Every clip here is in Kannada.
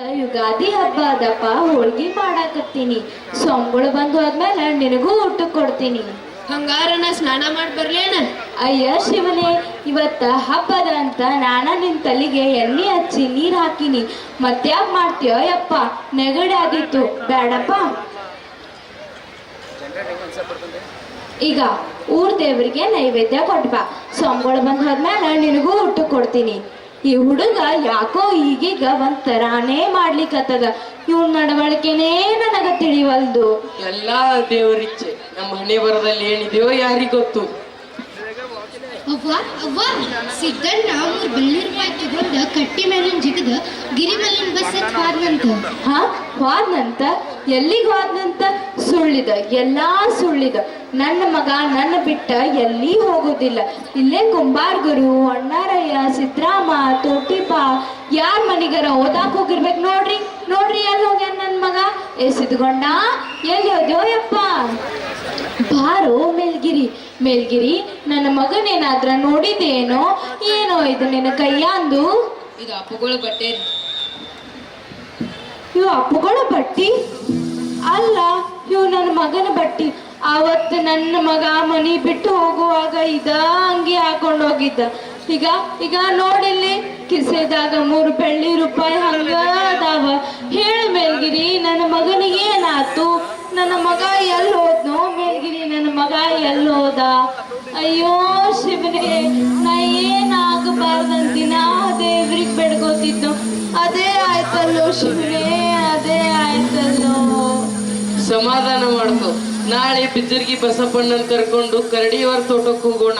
ಯುಗಾದಿ ಹಬ್ಬ ಅದಪ್ಪ, ಹೋಳ್ಗಿ ಮಾಡಾಕತ್ತೀನಿ. ಸೋಮ್ಗಳು ಬಂದು ಹೋದ್ಮೇಲೆ ನಿನಗೂ ಊಟಕ್ಕೆ ಕೊಡ್ತೀನಿ. ಹಂಗಾರ ನಾ ಸ್ನಾನ ಮಾಡಿ ಬರ್ಲೇನ? ಅಯ್ಯ ಶಿವನೇ, ಇವತ್ತ ಹಬ್ಬದ ಅಂತ ನಾನ ನಿನ್ ತಲೆಗೆ ಎಣ್ಣೆ ಹಚ್ಚಿ ನೀರ್ ಹಾಕಿನಿ. ಮತ್ತ್ಯಾಕ್ ಮಾಡ್ತೀಯೋ ಯಪ್ಪ, ನೆಗಡಿ ಆಗಿತ್ತು, ಬೇಡಪ್ಪ. ಈಗ ಊರ್ ದೇವ್ರಿಗೆ ನೈವೇದ್ಯ ಕೊಟ್ಬಾ. ಸೋಮ್ಗಳು ಬಂದು ಹೋದ್ಮೇಲೆ ನಿನಗೂ ಊಟಕ್ಕೆ ಕೊಡ್ತೀನಿ. ಈ ಹುಡುಗ ಯಾಕೋ ಈಗೀಗ ಒಂಥರಾನೇ ಮಾಡ್ಲಿಕ್ಕತ್ತದ. ಇವ್ನ ನಡವಳಿಕೆನೇ ನನಗ ತಿಳಿವಲ್ದು. ಎಲ್ಲಾ ದೇವರಿಚ್ಛೆ. ನಮ್ಮ ಹಣೆ ಬರದಲ್ಲಿ ಏನಿದೆಯೋ ಯಾರಿಗ ಗೊತ್ತು. ಅವ್ವ ಅವ್ವ, ಸಿದ್ದಣ್ಣ 3 ಬೆಳ್ಳಿರೂಪಾಯಿ ತಗೊಂಡ ಕಟ್ಟಿ ಮೇಲಿನ ಜಿಗದ ಗಿರಿ ಮೇಲಿನ ಬಸ್ ಹಚ್ಚಿ ಹೋದ್ನಂತ. ಹಾ, ಹೋದ್ನಂತ? ಎಲ್ಲಿಗೆ ಹೋದ್ನಂತ? ಸುಳ್ಳಿದ, ಎಲ್ಲಾ ಸುಳ್ಳಿದ. ನನ್ನ ಮಗ ನನ್ನ ಬಿಟ್ಟ ಎಲ್ಲಿ ಹೋಗೋದಿಲ್ಲ. ಇಲ್ಲೇ ಕುಂಬಾರ್ಗುರು, ಅಣ್ಣಾರಯ್ಯ, ಸಿದ್ರಾಮ, ತೋಟಿಪ ಯಾರ ಮನಿಗರ ಓದಾಕ್ ಹೋಗಿರ್ಬೇಕು. ನೋಡ್ರಿ ನೋಡ್ರಿ, ಎಲ್ಲಿ ಹೋಗ್ಯಾನ ನನ್ ಮಗ. ಏ ಸಿದ್ಗೊಂಡ, ಎಲ್ಲಿ ಹೋದ್ಯೋ ಯಪ್ಪ? ಬಾರೋ ಮೇಲ್ಗಿರಿ. ಮೇಲ್ಗಿರಿ, ನನ್ನ ಮಗನೇನಾದ್ರ ನೋಡಿದೇನೋ ಏನೋ ಇದು ನಿನ್ನ ಕೈಯಾಂದು? ಇದು ಅಪ್ಪಗಳ ಬಟ್ಟೆ. ಇವು ಅಪ್ಪಗಳ ಬಟ್ಟಿ ಅಲ್ಲ, ಇವು ನನ್ನ ಮಗನ ಬಟ್ಟಿ. ಆವತ್ತು ನನ್ನ ಮಗ ಮನಿ ಬಿಟ್ಟು ಹೋಗುವಾಗ ಇದ ಅಂಗಿ ಹಾಕೊಂಡು ಹೋಗಿದ್ದ. ಈಗ ಈಗ ನೋಡಿಲ್ಲಿ ಕಿಸೆದಾಗ 3 ಬೆಳ್ಳಿ ರೂಪಾಯಿ ಹಂಗ ಅದಾವ. ಹೇಳು ಮೇಲ್ಗಿರಿ, ನನ್ನ ಮಗನಿಗೆ ಏನಾತು? ನನ್ನ ಮಗ ಎಲ್ಲಿ ಹೋದ್ನೋ ಮೇಲ್ಗಿರಿ, ನನ್ನ ಮಗ ಎಲ್ಲಿ ಹೋದ? ಅಯ್ಯೋ ಶಿವನೇ, ನಾ ಏನಾಗಬಾರ್ದಂತಿನ ದೇವ್ರಿಗೆ ಬೆಡ್ಕೋತಿದ್ದು. ಅದೇ ಆಯ್ತಲ್ಲೋ ಶಿವನೇ, ಅದೇ ಆಯ್ತಲ್ಲೋ. ಸಮಾಧಾನ ಮಾಡ್ಕೊ. ನಾಳೆ ಬಿಜ್ಜರ್ಗಿ ಬಸಪ್ಪಣ್ಣನ್ ಕರ್ಕೊಂಡು ಕರಡಿಯವರ ತೋಟಕ್ಕೆ ಹೋಗೋಣ.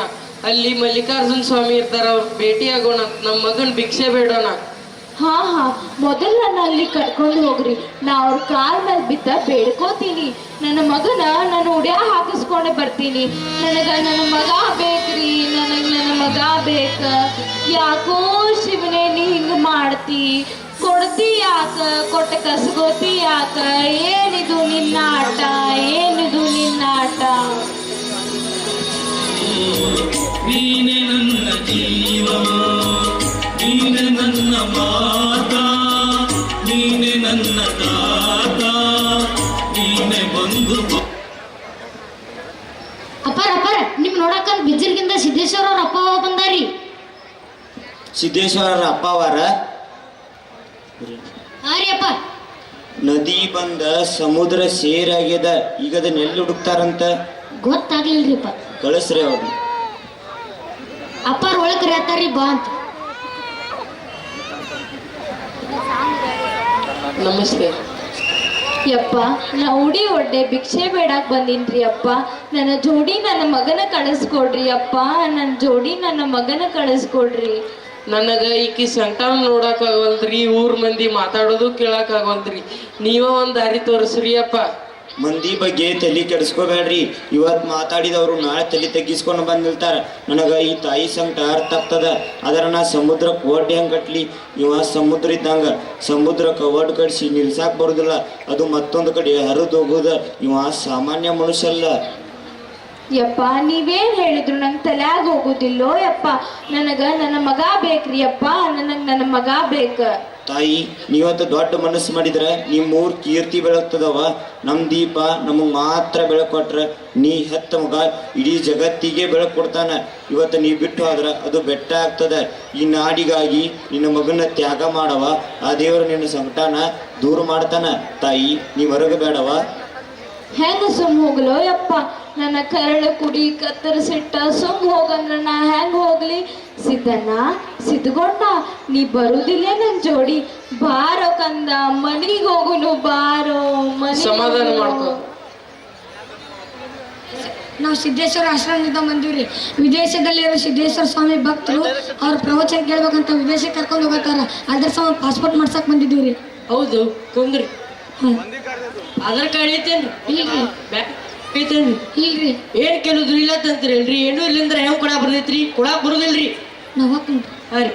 ಅಲ್ಲಿ ಮಲ್ಲಿಕಾರ್ಜುನ್ ಸ್ವಾಮಿ ಇರ್ತಾರ, ಅವ್ರ ಭೇಟಿ ಆಗೋಣ. ನಮ್ಮ ಮಗನ್ ಭಿಕ್ಷೆ ಬೇಡೋಣ. ಹಾ ಹಾ, ಮೊದಲು ನನ್ನ ಅಲ್ಲಿ ಕರ್ಕೊಂಡು ಹೋಗ್ರಿ. ನಾ ಅವ್ರ ಕಾಲ್ ಮೇಲೆ ಬಿದ್ದ ಬೇಡ್ಕೋತೀನಿ. ನನ್ನ ಮಗನ ನಾನು ಉಡ್ಯಾ ಹಾಕಿಸ್ಕೊಂಡೆ ಬರ್ತೀನಿ. ನನ್ನ ಮಗ ಬೇಕ್ರಿ, ನನ್ನ ಮಗ ಬೇಕ. ಯಾಕೋ ಶಿವನೇ, ನೀ ಹಿಂಗ ಮಾಡ್ತಿ? ಕೊಡ್ತಿ ಯಾಕ? ಕೊಟ್ಟ ಕಸಗೋತಿ ಯಾಕ? ಏನಿದು ನಿನ್ನ ಆಟ? ಏನಿದು ನಿನ್ನ ಆಟ? ನೀನೆ ನನ್ನ ಜೀವ, ನೀನೆ ನನ್ನ ಮಾತ, ನೀನೆ ನನ್ನ ತಾತ, ನೀನೆ ಬಂದು. ಅಪ್ಪಾರ ಅಪ್ಪಾರ, ನಿಮ್ ನೋಡಕ ಬಿಜ್ಜರ್ಗಿಂದ ಸಿದ್ದೇಶ್ವರ ಅವ್ರ ಅಪ್ಪ ಬಂದಾರಿ. ಸಿದ್ದೇಶ್ವರ ಅಪ್ಪವಾರ ಹಾ ರೀ ಅಪ್ಪ. ನದಿ ಬಂದ ಸಮುದ್ರ ಸೇರಾಗ್ಯದ. ಈಗ ಅದನ್ನ ಎಲ್ಲಿ ಹುಡುಕ್ತಾರಂತ ಗೊತ್ತಾಗ್ಲಿಲ್ರಿ ಅಪ್ಪ. ಕಳಿಸ್ರಿ ಅವ್ರನ್ನ. ಅಪ್ಪಾರ ಒಳಗ್ ಕರಿಯತ್ತಾರಿ, ಬಾ ಅಂತ. ನಮಸ್ತೆ ಯಪ್ಪ, ನಾ ಉಡಿ ಒಡ್ಡೆ ಭಿಕ್ಷೆ ಬೇಡಾಕ್ ಬಂದಿನ್ರಿ ಅಪ್ಪ. ನನ್ನ ಜೋಡಿ ನನ್ನ ಮಗನ ಕಳಿಸ್ಕೊಡ್ರಿ ಅಪ್ಪ. ನನ್ನ ಜೋಡಿ ನನ್ನ ಮಗನ ಕಳಿಸ್ಕೊಡ್ರಿ. ನನಗ ಈಕಿ ಸಂಕಟ ನೋಡಕ್ ಆಗವಲ್ರಿ. ಊರ್ ಮಂದಿ ಮಾತಾಡೋದು ಕೇಳಕ್ ಆಗವಲ್ರಿ. ನೀವ ಒಂದ್ ದಾರಿ ತೋರಿಸ್ರಿ ಅಪ್ಪ. ಮಂದಿ ಬಗ್ಗೆ ತಲೆ ಕೆಡಿಸ್ಕೋಬೇಡ್ರಿ. ಇವತ್ತು ಮಾತಾಡಿದವರು ನಾಳೆ ತಲೆ ತಗ್ಗಿಸ್ಕೊಂಡು ಬಂದಿರ್ತಾರ. ನನಗ ಈ ತಾಯಿ ಸಂಕಟ ಅರ್ಥ ಆಗ್ತದ. ಅದರ ನಾ ಸಮುದ್ರಕ್ಕೆ ಒಡ್ಡಿ ಹೆಂಗ್ ಕಟ್ಲಿ? ಇವ ಸಮುದ್ರ ಇದ್ದಂಗ, ಸಮುದ್ರಕ್ಕೆ ಒಡ್ ಕಟ್ಸಿ ನಿಲ್ಸಾಕ್ ಬರುದಿಲ್ಲ. ಅದು ಮತ್ತೊಂದು ಕಡೆ ಹರಿದು ಹೋಗುದ. ಇವ ಸಾಮಾನ್ಯ ಮನುಷ್ಯ ಅಲ್ಲ. ಯಪ್ಪ, ನೀವೇನ್ ಹೇಳಿದ್ರು ನಂಗೆ ತಲ್ಯಾಗ ಹೋಗುದಿಲ್ಲೋ ಯಪ್ಪ. ನನಗ ನನ್ನ ಮಗ ಬೇಕ್ರಿ ಅಪ್ಪ. ನನ್ನ ಮಗ ಬೇಕ. ತಾಯಿ, ನೀವತ್ತು ದೊಡ್ಡ ಮನಸ್ಸು ಮಾಡಿದ್ರೆ ನಿಮ್ಮೂರ್ ಕೀರ್ತಿ ಬೆಳಗ್ತದವ. ನಮ್ ದೀಪ ನಮಗ್ ಮಾತ್ರ ಬೆಳಕು ಕೊಟ್ರ, ನೀ ಹೆತ್ತ ಮಗ ಇಡೀ ಜಗತ್ತಿಗೆ ಬೆಳಕು ಕೊಡ್ತಾನ. ಇವತ್ತು ನೀ ಬಿಟ್ಟು ಹೋದ್ರ ಅದು ಬೆಟ್ಟ ಆಗ್ತದ. ಈ ನಾಡಿಗಾಗಿ ನಿನ್ನ ಮಗನ ತ್ಯಾಗ ಮಾಡವ. ಆ ದೇವರು ನಿನ್ನ ಸಂಕಟನ ದೂರ ಮಾಡ್ತಾನ. ತಾಯಿ, ನೀ ಹೊರಗೆ ಬೇಡವ. ಹೆಂಗ ಸುಮ್ ಹೋಗ್ಲೋ ಯಪ್ಪ? ನನ್ನ ಕರಳು ಕುಡಿ ಕತ್ತರಿಸಿಟ್ಟ ಸುಮ್ ಹೋಗಂದ್ರ ನಾ ಹೆಂಗ್ ಹೋಗ್ಲಿ? ಸಿದ್ದಣ್ಣ, ಸಿದ್ಗೊಂಡ, ನೀ ಬರುದಿಲ್ಲ ನನ್ ಜೋಡಿ? ಬಾರೋ ಕಂದ, ಮನಿಗ್ ಹೋಗುನು, ಬಾರೋ ಸಮಾಧಾನ ಮಾಡ್ಕೊ. ನಾವು ಸಿದ್ದೇಶ್ವರ ಆಶ್ರಮದಿಂದ ಬಂದಿವ್ರಿ. ವಿದೇಶದಲ್ಲಿರೋ ಸಿದ್ದೇಶ್ವರ ಸ್ವಾಮಿ ಭಕ್ತರು ಅವ್ರ ಪ್ರವಚನ ಕೇಳ್ಬೇಕಂತ ವಿದೇಶಕ್ಕೆ ಕರ್ಕೊಂಡು ಹೋಗತ್ತಾರ. ಅದ್ರ ಸಮ ಪಾಸ್ಪೋರ್ಟ್ ಮಾಡ್ಸಕ್ ಬಂದಿದ್ದೀವ್ರಿ. ಹೌದು, ಕುಂದ್ರಿ. ಆಧಾರ್ ಕಾರ್ಡ್ ಐತೇನ್ರಿ? ಇಲ್ರಿ. ಐತೇನ್ರಿ? ಇಲ್ರಿ. ಏನ್ ಕೆಲುದ್ರಿ ಇಲ್ಲ ತಂತ್ರಿ? ಏನು ಇಲ್ಲಿಂದ್ರ ಹೆಂಗ್ ಕೊಡಾಕ್ ಬರ್ತೈತ್ರಿ? ಕೊಡಾಕ್ ಬರುದಿಲ್ರಿ. ನಾವ್ ಹಾಕೊಂಡ್ರಿ. ಹಾ ರೀ.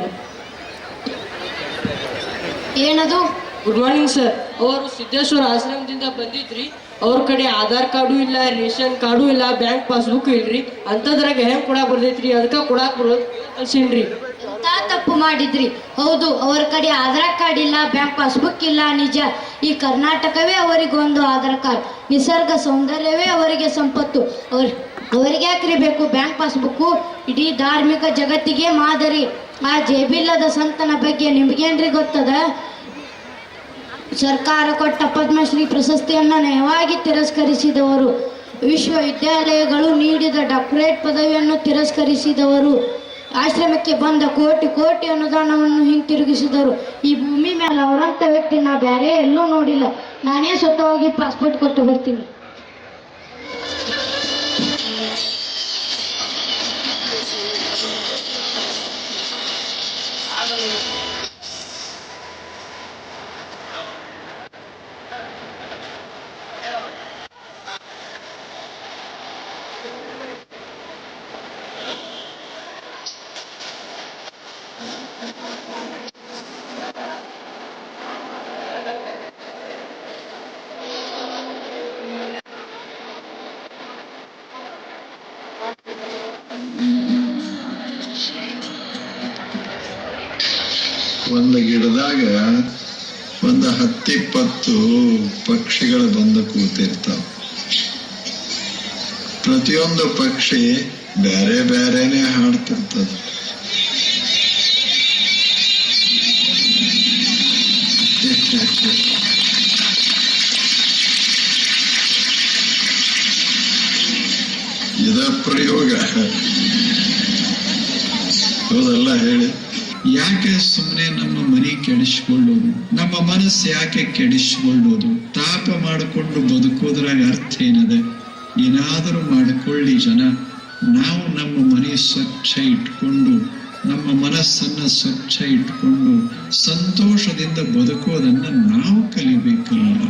ಏನದು? Good morning sir. ಅವರು ಸಿದ್ದೇಶ್ವರ ಆಶ್ರಮದಿಂದ ಬಂದಿದ್ರಿ. ಅವ್ರ ಕಡೆ ಆಧಾರ್ ಕಾರ್ಡು ಇಲ್ಲ, ರೇಷನ್ ಕಾರ್ಡು ಇಲ್ಲ, ಬ್ಯಾಂಕ್ ಪಾಸ್ಬುಕ್ ಇಲ್ರಿ. ಅಂತದ್ರಾಗ ಹೆಂಗ್ ಕೊಡಾಕ್ ಬರ್ತೈತ್ರಿ? ಅದಕ್ಕ ಕೊಡಾಕ್ ಬರೋದ್ ಕಳ್ಸೀನ್ರಿ. ಎಂತ ತಪ್ಪು ಮಾಡಿದ್ರಿ? ಹೌದು, ಅವರ ಕಡೆ ಆಧಾರ್ ಕಾರ್ಡ್ ಇಲ್ಲ, ಬ್ಯಾಂಕ್ ಪಾಸ್ಬುಕ್ ಇಲ್ಲ, ನಿಜ. ಈ ಕರ್ನಾಟಕವೇ ಅವರಿಗೊಂದು ಆಧಾರ್ ಕಾರ್ಡ್, ನಿಸರ್ಗ ಸೌಂದರ್ಯವೇ ಅವರಿಗೆ ಸಂಪತ್ತು. ಅವರಿಗೆ ಯಾಕ್ರಿ ಬೇಕು ಬ್ಯಾಂಕ್ ಪಾಸ್ಬುಕ್ಕು? ಇಡೀ ಧಾರ್ಮಿಕ ಜಗತ್ತಿಗೆ ಮಾದರಿ. ಆ ಜೇಬಿಲ್ಲದ ಸಂತನ ಬಗ್ಗೆ ನಿಮ್ಗೇನ್ರಿ ಗೊತ್ತದ? ಸರ್ಕಾರ ಕೊಟ್ಟ ಪದ್ಮಶ್ರೀ ಪ್ರಶಸ್ತಿಯನ್ನು ನಯವಾಗಿ ತಿರಸ್ಕರಿಸಿದವರು, ವಿಶ್ವವಿದ್ಯಾಲಯಗಳು ನೀಡಿದ ಡಾಕ್ಟರೇಟ್ ಪದವಿಯನ್ನು ತಿರಸ್ಕರಿಸಿದವರು, ಆಶ್ರಮಕ್ಕೆ ಬಂದ ಕೋಟಿ ಕೋಟಿ ಅನುದಾನವನ್ನು ಹಿಂತಿರುಗಿಸಿದರು. ಈ ಭೂಮಿ ಮೇಲೆ ಅವರಂಥ ವ್ಯಕ್ತಿ ನಾ ಬೇರೆ ಎಲ್ಲೂ ನೋಡಿಲ್ಲ. ನಾನೇ ಸ್ವತಃ ಹೋಗಿ ಪಾಸ್ಪೋರ್ಟ್ ಕೊಟ್ಟು ಬರ್ತೀನಿ. ಒಂದು ಗಿಡದಾಗ ಒಂದು 10-20 ಪಕ್ಷಿಗಳು ಬಂದು ಕೂತಿರ್ತಾವ. ಪ್ರತಿಯೊಂದು ಪಕ್ಷಿ ಬೇರೆ ಬೇರೆನೆ ಹಾಡ್ತಿರ್ತದ. ಇದ ಪ್ರಯೋಗ ಹೌದಲ್ಲ ಹೇಳಿ? ಯಾಕೆ ಸುಮ್ಮನೆ ನಮ್ಮ ಮನೆ ಕೆಡಿಸ್ಕೊಳ್ಳೋದು? ನಮ್ಮ ಮನಸ್ಸು ಯಾಕೆ ಕೆಡಿಸ್ಕೊಳ್ಳೋದು? ತಾಪ ಮಾಡಿಕೊಂಡು ಬದುಕೋದ್ರಾಗ ಅರ್ಥ ಏನದ? ಏನಾದರೂ ಮಾಡಿಕೊಳ್ಳಿ ಜನ. ನಾವು ನಮ್ಮ ಮನೆ ಸ್ವಚ್ಛ ಇಟ್ಕೊಂಡು, ನಮ್ಮ ಮನಸ್ಸನ್ನ ಸ್ವಚ್ಛ ಇಟ್ಕೊಂಡು ಸಂತೋಷದಿಂದ ಬದುಕೋದನ್ನ ನಾವು ಕಲಿಬೇಕಲ್ಲ.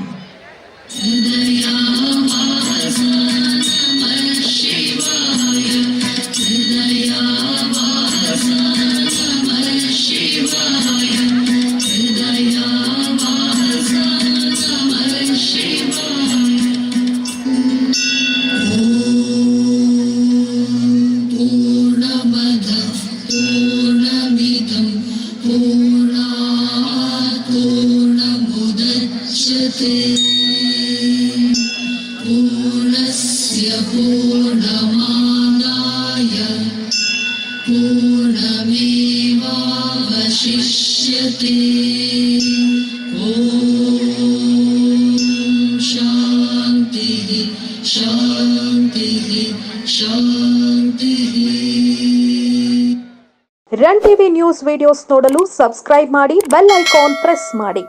पूर्णस्य पूर्णमादाय पूर्णमेवावशिष्यते. ॐ शान्तिः शान्तिः शान्तिः. ರನ್ ಟಿವಿ ನ್ಯೂಸ್ ವಿಡಿಯೋಸ್ ನೋಡಲು ಸಬ್ಸ್ಕ್ರೈಬ್ ಮಾಡಿ, ಬೆಲ್ ಐಕಾನ್ ಪ್ರೆಸ್ ಮಾಡಿ.